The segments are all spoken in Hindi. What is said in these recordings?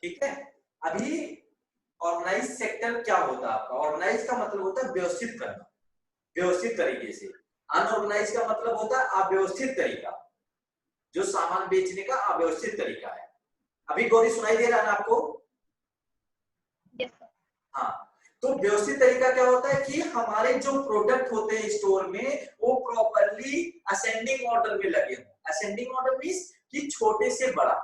ठीक है। अभी ऑर्गेनाइज सेक्टर क्या होता है आपका? ऑर्गेनाइज का मतलब होता है व्यवस्थित करना, व्यवस्थित तरीके से। अनऑर्गेनाइज का मतलब होता है अव्यवस्थित तरीका, जो सामान बेचने का अव्यवस्थित तरीका है। अभी गौरी सुनाई दे रहा है ना आपको? Yes sir. हाँ, तो व्यवस्थित तरीका क्या होता है कि हमारे जो प्रोडक्ट होते हैं स्टोर में वो प्रॉपरली असेंडिंग ऑर्डर में लगे हों। असेंडिंग ऑर्डर मींस कि छोटे से बड़ा,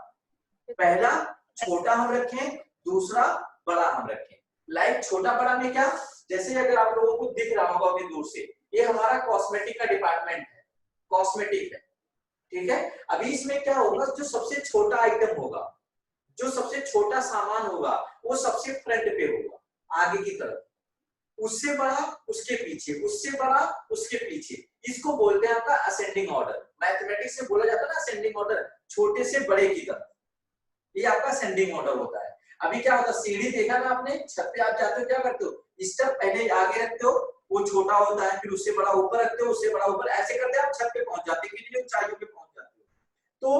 पहला छोटा हम रखें, दूसरा बड़ा हम रखें। लाइक छोटा बड़ा में क्या, जैसे अगर आप लोगों को दिख रहा होगा अभी दूर से, ये हमारा कॉस्मेटिक का डिपार्टमेंट है, कॉस्मेटिक है, ठीक है। अभी इसमें क्या होगा, जो सबसे छोटा आइटम होगा, जो सबसे छोटा सामान होगा वो सबसे फ्रंट पे होगा, आगे की तरफ, उससे बड़ा उसके पीछे, उससे बड़ा उसके पीछे। इसको बोलते हैं आपका असेंडिंग ऑर्डर। मैथमेटिक्स में बोला जाता है ना असेंडिंग ऑर्डर, छोटे से बड़े की तरफ, ये आपका असेंडिंग ऑर्डर होता है। अभी क्या होता है, सीढ़ी देखा ना आपने, छत पे आप जाते हो क्या करते हो, स्टेप पहले आगे रखते हो, वो छोटा होता है, फिर उससे बड़ा ऊपर रखते हो, उससे बड़ा ऊपर, ऐसे करते आप छत पे पहुंच जाते हो, कितनी ऊंचाइयों पे पहुंच जाते हो। तो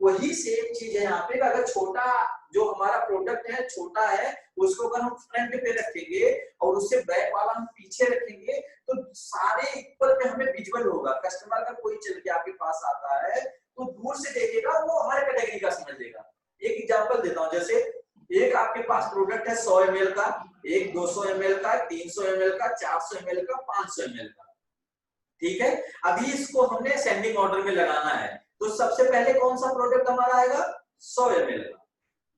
वही सेम चीज है यहाँ पे, अगर छोटा जो हमारा प्रोडक्ट है छोटा है, उसको अगर हम फ्रंट पे रखेंगे और उससे बैक वाला हम पीछे रखेंगे, तो सारे ऊपर पे हमें विजुअल होगा। कस्टमर का कोई चल के आपके पास आता है तो दूर से देखेगा, वो हर कैटेगरी का समझ लेगा। एक एग्जांपल देता हूँ, जैसे एक आपके पास प्रोडक्ट है 100 ml का, एक 200 ml का, 300 ml का, 400 ml का, 500 ml का, ठीक है। अभी इसको हमने असेंडिंग ऑर्डर में लगाना है, तो सबसे पहले कौन सा प्रोडक्ट हमारा आएगा, 100 ml का,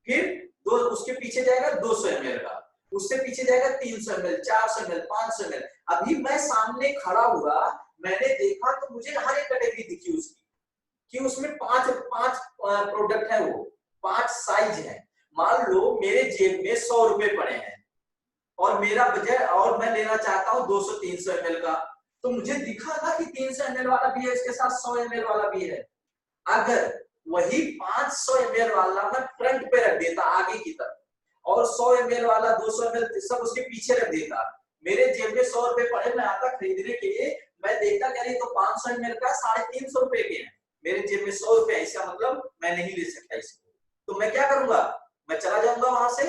फिर दो उसके पीछे जाएगा 200 ml का, उससे पीछे जाएगा 300 ml, 400 ml, 500 ml। अभी मैं सामने खड़ा हुआ, मैंने देखा तो मुझे हर एक कैटेगरी दिखी उसकी, कि उसमें पांच पांच प्रोडक्ट है, वो 5 साइज है। मान लो मेरे जेब में 100 रुपए पड़े हैं और मेरा बजट, और मैं लेना चाहता हूँ 200-300 ml का, तो मुझे दिखा ना कि 300 ml वाला भी है, इसके साथ 100 ml वाला भी है। अगर वही 500 ml वाला मैं फ्रंट पे रख देता आगे की तरफ, और 100 ml वाला 200 ml सब उसके पीछे रख देता, मेरे जेब में 100 रुपए पड़े, मैं आता खरीदने के लिए, मैं देखता कि ये तो 500 ml का 350 रुपए के हैं, मेरे जेब में 100 रुपए, इसका मतलब मैं नहीं ले सकता इसको। तो मैं क्या करूंगा, मैं चला जाऊंगा वहां से,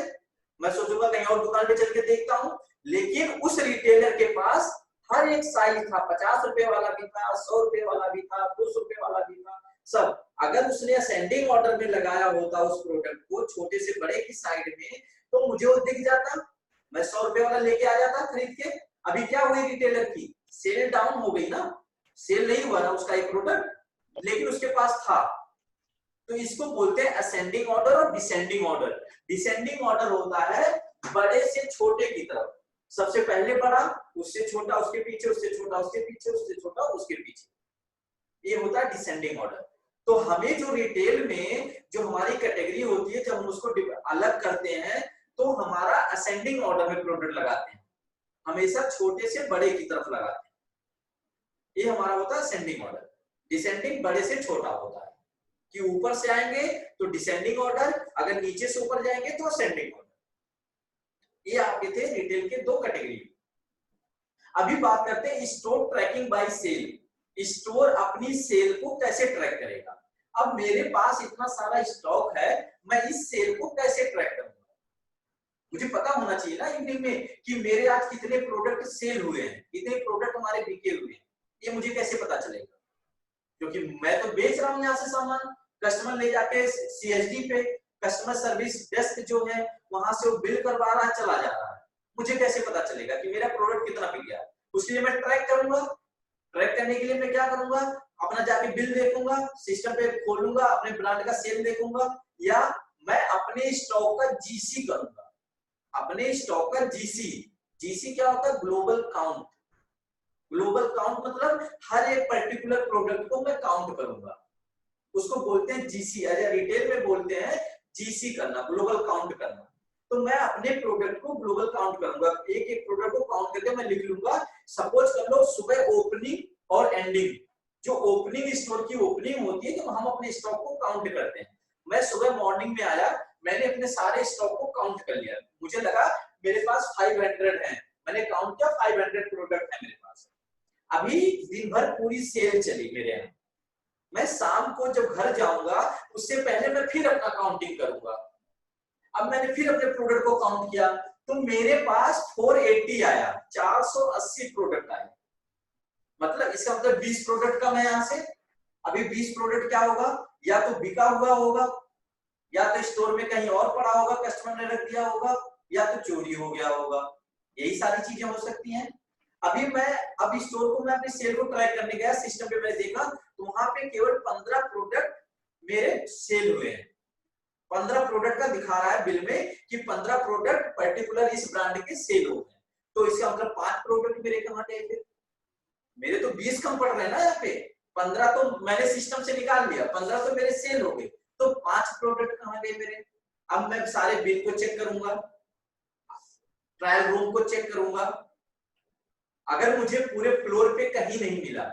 मैं सोचूंगा कहीं और दुकान पे चल के देखता हूँ। लेकिन उस रिटेलर के पास हर एक साइज था, 50 रुपए वाला भी था, 100 रुपए वाला भी था, 200 रुपए वाला भी था, सब। अगर उसने असेंडिंग ऑर्डर में लगाया होता उस प्रोडक्ट को छोटे से बड़े की साइड में, तो मुझे वो दिख जाता, मैं 100 रुपए वाला लेके आ जाता खरीद के। अभी क्या हुई रिटेलर की, सेल डाउन हो गई ना, सेल नहीं हुआ ना उसका एक प्रोडक्ट, लेकिन उसके पास था। तो इसको बोलते हैं असेंडिंग ऑर्डर और डिसेंडिंग ऑर्डर। डिसेंडिंग ऑर्डर होता है बड़े से छोटे की तरफ, सबसे पहले बड़ा, उससे छोटा उसके पीछे, उससे छोटा उसके पीछे, उससे छोटा उसके पीछे, ये होता है डिसेंडिंग ऑर्डर। तो हमें जो रिटेल में जो हमारी कैटेगरी होती है, जब हम उसको अलग करते हैं तो हमारा असेंडिंग ऑर्डर में प्रोडक्ट लगाते हैं, हमेशा छोटे से बड़े की तरफ लगाते हैं, ये हमारा होता है असेंडिंग ऑर्डर। डिसेंडिंग बड़े से छोटा होता है, कि ऊपर से आएंगे तो डिसेंडिंग ऑर्डर, अगर नीचे से ऊपर जाएंगे तो असेंडिंग ऑर्डर। ये आपके थे रिटेल के दो कैटेगरी। अभी बात करते हैं store tracking by sale. Store अपनी सेल को कैसे ट्रैक करेगा। अब मेरे पास इतना सारा स्टॉक है, मैं इस सेल को कैसे ट्रैक करूंगा, मुझे पता होना चाहिए ना इवनिंग में कि मेरे आज कितने प्रोडक्ट सेल हुए हैं, कितने प्रोडक्ट हमारे बिके हुए हैं, ये मुझे कैसे पता चलेगा, क्योंकि मैं तो बेच रहा हूं यहाँ से सामान, कस्टमर ले जाके सीएसडी पे, कस्टमर सर्विस डेस्क जो है वहां से वो बिल करवा रहा है, चला जा रहा है, मुझे कैसे पता चलेगा कि मेरा प्रोडक्ट कितना बिक गया। उसके लिए मैं ट्रैक करूंगा। ट्रैक करने के लिए मैं क्या करूंगा, अपना जाके बिल देखूंगा, सिस्टम पे खोलूंगा, अपने ब्रांड का सेल देखूंगा, या मैं अपने स्टॉक का जीसी करूंगा। अपने स्टॉक का जीसी, जीसी क्या होता है, ग्लोबल काउंट। ग्लोबल काउंट मतलब हर एक पर्टिकुलर प्रोडक्ट को मैं काउंट करूंगा, उसको बोलते हैं जीसी। अरे रिटेल में बोलते हैं जीसी करना, ग्लोबल काउंट करना। तो मैं अपने प्रोडक्ट को ग्लोबल काउंट करूंगा, एक एक प्रोडक्ट को काउंट करके मैं लिख लूंगा। सपोज कर लो सुबह ओपनिंग और एंडिंग, जो ओपनिंग स्टोर की ओपनिंग होती है, तो हम अपने स्टॉक को काउंट करते हैं। मैं सुबह मॉर्निंग में आया, मैंने अपने सारे स्टॉक को काउंट कर लिया, मुझे लगा मेरे पास 500 है, मैंने काउंट किया 500 प्रोडक्ट है मेरे पास। अभी दिन भर पूरी सेल चली मेरे यहाँ, मैं शाम को जब घर जाऊंगा उससे पहले मैं फिर अपना काउंटिंग करूंगा। अब मैंने फिर अपने प्रोडक्ट को काउंट किया तो मेरे पास 480 आया, 480 प्रोडक्ट आए। मतलब इसका मतलब 20 प्रोडक्ट कम है यहाँ से। अभी 20 प्रोडक्ट क्या होगा, या तो बिका हुआ होगा, या तो स्टोर में कहीं और पड़ा होगा, कस्टमर ने रख दिया होगा, या तो चोरी हो गया होगा। यही सारी चीजें हो सकती हैं। अब स्टोर को मैं अपनी सेल को ट्रैक करने गया, सिस्टम पे मैंने देखा तो वहां पे केवल 15 प्रोडक्ट मेरे सेल हुए हैं। 15 प्रोडक्ट का दिखा रहा है बिल में कि 15 प्रोडक्ट पर्टिकुलर इस ब्रांड के सेल हो गए। तो इसका मतलब 5 प्रोडक्ट मेरे कहाँ गए थे? मेरे तो 20 कम पड़ रहे हैं ना यहाँ पे। 15 तो मैंने सिस्टम से निकाल लिया, 15 तो मेरे सेल हो गए, तो 5 प्रोडक्ट कहाँ गए मेरे? अब मैं सारे बिल को चेक करूंगा, ट्रायल रूम को चेक करूंगा। अगर मुझे पूरे फ्लोर पे कहीं नहीं मिला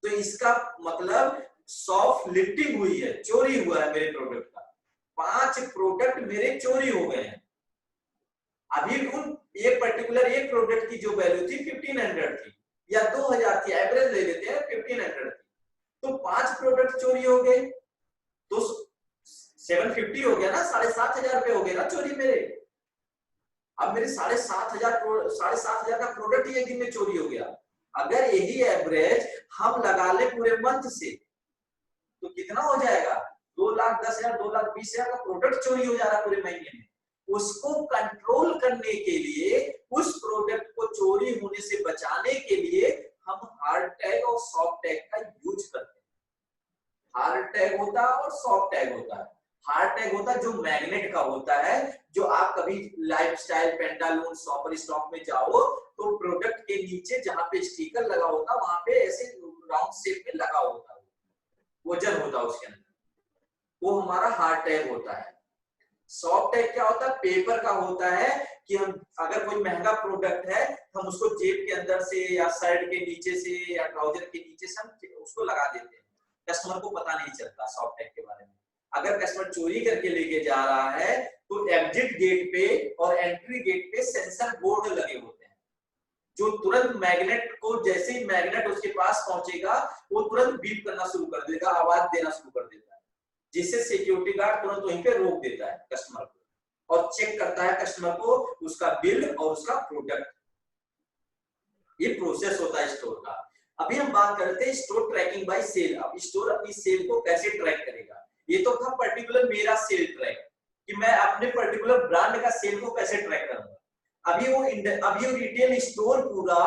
तो इसका मतलब सॉफ्ट लिफ्टिंग हुई है, चोरी हुआ है मेरे प्रोडक्ट का। 5 प्रोडक्ट मेरे चोरी हो गए हैं। अभी उन एक पर्टिकुलर एक प्रोडक्ट की जो वैल्यू थी 1500 थी या 2000 थी, एवरेज ले लेते हैं 1500 थी, तो 5 प्रोडक्ट चोरी हो गए तो 750 हो गया ना, 7500 रुपए हो गए ना चोरी मेरे। अब मेरे 7500 का प्रोडक्ट ही एक दिन में चोरी हो गया। अगर यही एवरेज हम लगा ले पूरे मंथ से तो कितना हो जाएगा? 2,10,000 2,20,000 का प्रोडक्ट चोरी हो जा रहा है पूरे महीने में। उसको कंट्रोल करने के लिए, उस प्रोडक्ट को चोरी होने से बचाने के लिए हम हार्ड टैग और सॉफ्ट टैग का यूज करते हैं। हार्ड टैग होता है और सॉफ्ट टैग होता है। हार्ड टैग होता है जो मैग्नेट का होता है, जो आप कभी लाइफस्टाइल, पेंटालून, शॉपर स्टॉक में जाओ तो प्रोडक्ट के नीचे जहां पे स्टिकर लगा होता है वहां पे ऐसे राउंड शेप में लगा होता है, वजन होता है उसके अंदर, वो हमारा हार्ड टैग होता है। सॉफ्ट टैग क्या होता है? पेपर का होता है कि हम अगर कोई महंगा प्रोडक्ट है हम उसको जेब के अंदर से या शर्ट के नीचे से या ट्राउजर के नीचे से हम उसको लगा देते हैं, कस्टमर को पता नहीं चलता सॉफ्ट टैग के बारे में। अगर कस्टमर चोरी करके लेके जा रहा है तो एग्जिट गेट पे और एंट्री गेट पे सेंसर बोर्ड लगे होते हैं, जो तुरंत मैग्नेट को, जैसे ही मैग्नेट उसके पास पहुंचेगा वो तुरंत बीप करना शुरू कर देगा, आवाज देना शुरू कर देता है, जिससे सिक्योरिटी गार्ड तुरंत वहीं पे रोक देता है कस्टमर को और चेक करता है कस्टमर को, उसका बिल और उसका प्रोडक्ट। ये प्रोसेस होता है स्टोर का। अभी हम बात करते हैं स्टोर ट्रैकिंग बाय सेल। अब स्टोर अपनी सेल को कैसे ट्रैक करेगा? ये तो था पर्टिकुलर मेरा सेल ट्रैक कि मैं अपने पर्टिकुलर ब्रांड का सेल को कैसे ट्रैक करूंगा। अभी वो रिटेल स्टोर पूरा,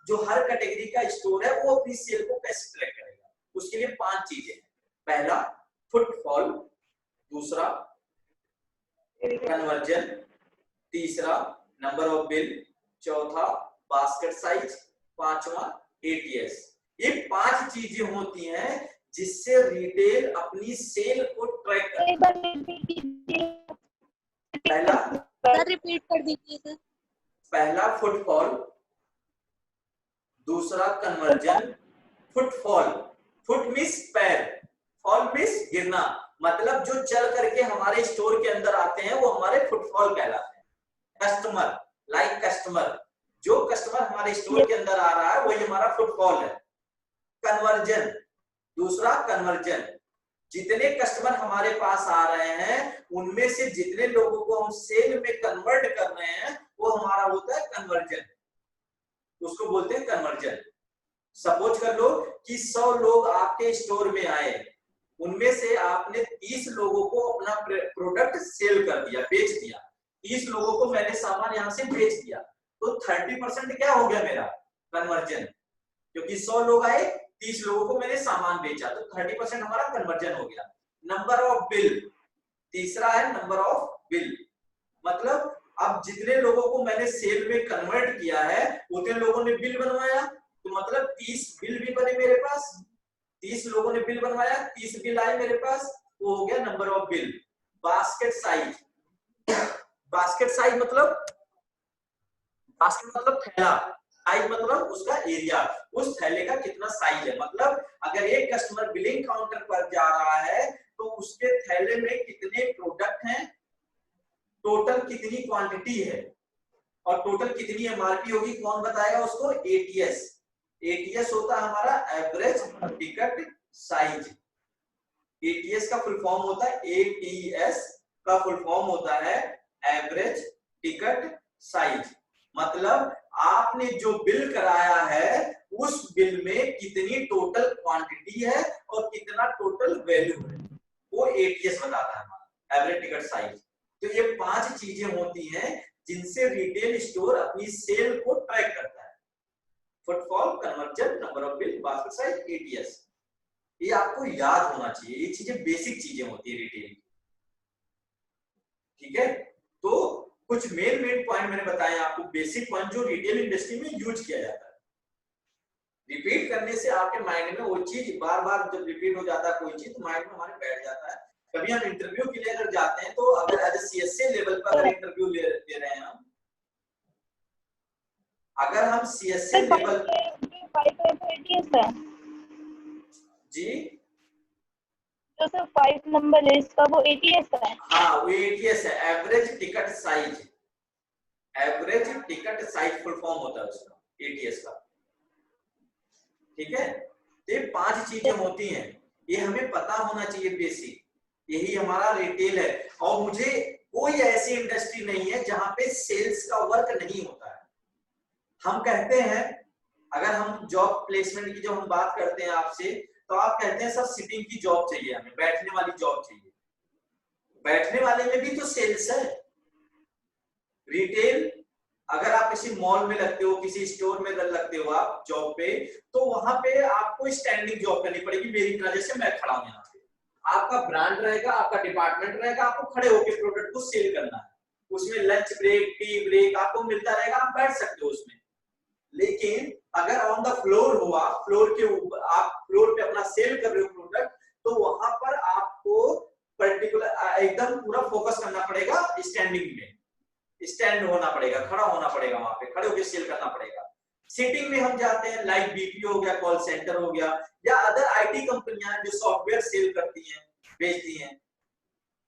जो हर कैटेगरी का स्टोर है, वो अपनी सेल को कैसे ट्रैक करेगा? उसके लिए 5 चीजें हैं। पहला फुटफॉल, दूसरा कन्वर्जन, तीसरा नंबर ऑफ बिल, चौथा बास्केट साइज, पांचवा एटीएस। ये 5 चीजें होती हैं जिससे रिटेल अपनी सेल को ट्रैक करता है। पहला रिपीट कर दीजिए सर। पहला फुटफॉल, दूसरा कन्वर्जन। फुटफॉल, फुट मींस पैर, फॉल मींस गिरना, मतलब जो चल करके हमारे स्टोर के अंदर आते हैं वो हमारे फुटफॉल कहलाते हैं। कस्टमर, लाइक कस्टमर, जो कस्टमर हमारे स्टोर के अंदर आ रहा है वही हमारा फुटफॉल है। कन्वर्जन, दूसरा कन्वर्जन, जितने कस्टमर हमारे पास आ रहे हैं उनमें से जितने लोगों को हम सेल में कन्वर्ट कर रहे हैं वो हमारा होता है कन्वर्जन, उसको बोलते हैं कन्वर्जन। सपोज कर लो कि 100 लोग आपके स्टोर में आए, उनमें से आपने 30 लोगों को अपना प्रोडक्ट सेल कर दिया, बेच दिया। 30 लोगों को मैंने सामान यहां से बेच दिया, तो 30% क्या हो गया मेरा? कन्वर्जन। क्योंकि 100 लोग आए, 30 लोगों को मैंने सामान बेचा, तो 30% हमारा कन्वर्जन हो गया। नंबर ऑफ बिल, तीसरा है नंबर ऑफ बिल, मतलब अब जितने लोगों को मैंने सेल में कन्वर्ट किया है उतने लोगों ने बिल बनवाया, तो मतलब 30 बिल भी बने मेरे पास। 30 लोगों ने बिल बनवाया, 30 बिल आए मेरे पास, वो हो गया number of bill. Basket size, basket size मतलब, बास्केट मतलब थैला, साइज मतलब उसका एरिया, उस थैले का कितना साइज है। मतलब अगर एक कस्टमर बिलिंग काउंटर पर जा रहा है तो उसके थैले में कितने प्रोडक्ट हैं, टोटल कितनी क्वांटिटी है और टोटल कितनी एमआरपी होगी, कौन बताएगा उसको? एटीएस। एटीएस होता है हमारा एवरेज टिकट साइज। एटीएस का फुल फॉर्म होता है, एटीएस का फुल फॉर्म होता है एवरेज टिकट साइज, मतलब आपने जो बिल कराया है उस बिल में कितनी टोटल क्वांटिटी है और कितना टोटल वैल्यू है, वो एटीएस बताता है हमारा एवरेज टिकट साइज। तो ये 5 चीजें होती हैं जिनसे रिटेल स्टोर अपनी सेल को ट्रैक करता है। Footfall, conversion, number of bill, basket size, ATS, ये आपको याद होना चाहिए। ये चीजें बेसिक चीजें होती है रिटेल की, ठीक है। तो कुछ मेन पॉइंट मैंने बताए आपको, बेसिक पॉइंट जो रिटेल इंडस्ट्री में यूज किया जाता है। रिपीट करने से आपके माइंड में वो चीज बार बार जब रिपीट हो जाता है कोई चीज तो माइंड में हमारे बैठ जाता है। कभी हम इंटरव्यू के लिए अगर जाते हैं तो अगर एज ए सीएसए लेवल पर अगर इंटरव्यू ले रहे हैं हम, अगर हम सीएसए लेवल जी तो सर 5 नंबर है इसका वो एटीएस है। हाँ वो एटीएस है, average ticket size. Average ticket size full form होता है उसका, एटीएस का, ठीक है। ये 5 चीजें होती हैं, ये हमें पता होना चाहिए बेसिक, यही हमारा रिटेल है। और मुझे कोई ऐसी इंडस्ट्री नहीं है जहां पे सेल्स का वर्क नहीं होता है। हम कहते हैं, अगर हम जॉब प्लेसमेंट की जब हम बात करते हैं आपसे, तो आप कहते हैं सर सिटिंग की जॉब चाहिए हमें, बैठने वाली जॉब चाहिए। बैठने वाले में भी तो सेल्स है। रिटेल, अगर आप किसी मॉल में लगते हो, किसी स्टोर में लगते हो आप जॉब पे, तो वहां पे आपको स्टैंडिंग जॉब करनी पड़ेगी मेरी तरह, जैसे मैं खड़ा हूं यहाँ पे। आपका ब्रांड रहेगा, आपका डिपार्टमेंट रहेगा, आपको खड़े होकर प्रोडक्ट को सेल करना है। उसमें लंच ब्रेक, टी ब्रेक आपको मिलता रहेगा, आप बैठ सकते हो उसमें। लेकिन अगर ऑन द फ्लोर हुआ, फ्लोर के ऊपर आप फ्लोर पे अपना सेल कर रहे हो प्रोडक्ट, तो वहां पर आपको पर्टिकुलर एकदम पूरा फोकस करना पड़ेगा स्टैंडिंग में, स्टैंड होना पड़ेगा, खड़ा होना पड़ेगा, वहां पे खड़े होकर सेल करना पड़ेगा। सिटिंग में हम जाते हैं, लाइक बीपीओ हो गया, कॉल सेंटर हो गया, या अदर आईटी कंपनियां जो सॉफ्टवेयर सेल करती हैं, बेचती हैं,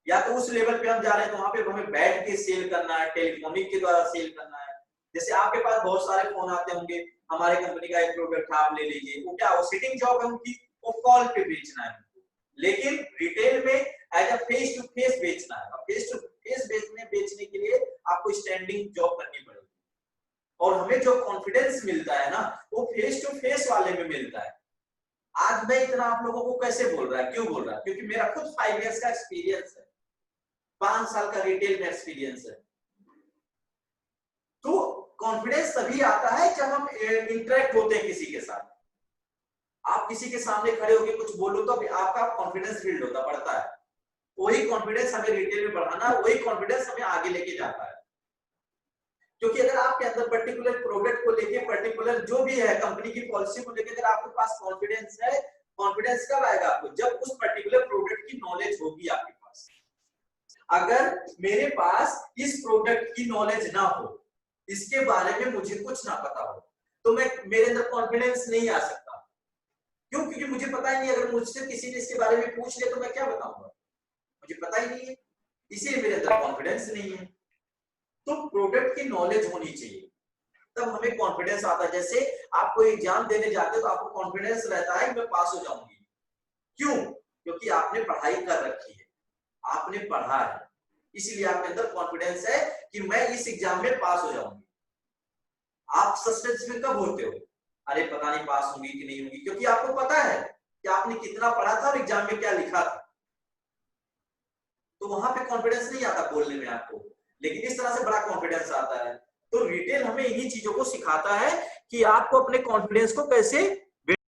या तो उस लेवल पे हम जा रहे हैं तो वहां पे हमें बैठ के सेल करना है, टेलीफोनिक के द्वारा सेल करना है। जैसे आपके पास बहुत सारे फोन आते होंगे, हमारे कंपनी का एक प्रोडक्ट आप ले लीजिए, वो क्या, वो सिटिंग जॉब है उनकी, वो कॉल पे बेचना है उनको। लेकिन रिटेल में as a face to face बेचना है। फेस टू फेस बेचने के लिए आपको स्टैंडिंग जॉब करनी पड़ेगी। और हमें जो कॉन्फिडेंस मिलता है ना, वो फेस टू फेस वाले में मिलता है। आज मैं इतना आप लोगों को कैसे बोल रहा है, क्यों बोल रहा है? क्योंकि मेरा खुद 5 इयर्स का एक्सपीरियंस है, 5 साल का रिटेल में एक्सपीरियंस है। तो कॉन्फिडेंस तभी आता है जब हम इंटरेक्ट होते हैं किसी के साथ। आप किसी के सामने खड़े होकर कुछ बोलो तो आपका कॉन्फिडेंस बिल्ड होता, बढ़ता है। वही कॉन्फिडेंस हमें रिटेल में बढ़ाना, वही कॉन्फिडेंस हमें आगे लेके जाता है। क्योंकि अगर आपके अंदर पर्टिकुलर प्रोडक्ट को लेके, पर्टिकुलर जो भी है कंपनी की पॉलिसी को लेके, अगर आपके पास कॉन्फिडेंस है, कॉन्फिडेंस कब आएगा आपको? जब उस पर्टिकुलर प्रोडक्ट की नॉलेज होगी आपके पास। अगर मेरे पास इस प्रोडक्ट की नॉलेज ना हो, इसके बारे में मुझे कुछ ना पता हो, तो मेरे अंदर कॉन्फिडेंस नहीं आ सकता। क्यों? क्योंकि मुझे पता ही नहीं। अगर मुझसे किसी ने इसके बारे में पूछ लिया तो मैं क्या बताऊंगा? मुझे पता ही नहीं है, इसीलिए मेरे अंदर कॉन्फिडेंस नहीं है। तो प्रोडक्ट की नॉलेज होनी चाहिए, तब हमें कॉन्फिडेंस आता है। जैसे आपको एग्जाम देने जाते हो तो आपको कॉन्फिडेंस रहता है कि मैं पास हो जाऊंगी। क्यों? क्योंकि आपने पढ़ाई कर रखी है, आपने पढ़ा है, इसलिए आपके अंदर कॉन्फिडेंस है कि मैं इस एग्जाम में पास हो जाऊंगी। आप सस्पेंस में कब होते हो? अरे पता नहीं पास होंगी कि नहीं होंगी, क्योंकि आपको पता है कि आपने कितना पढ़ा था और एग्जाम में क्या लिखा था। तो वहां पे कॉन्फिडेंस नहीं आता बोलने में आपको, लेकिन इस तरह से बड़ा कॉन्फिडेंस आता है। तो रिटेल हमें इन्हीं चीजों को सिखाता है कि आपको अपने कॉन्फिडेंस को कैसे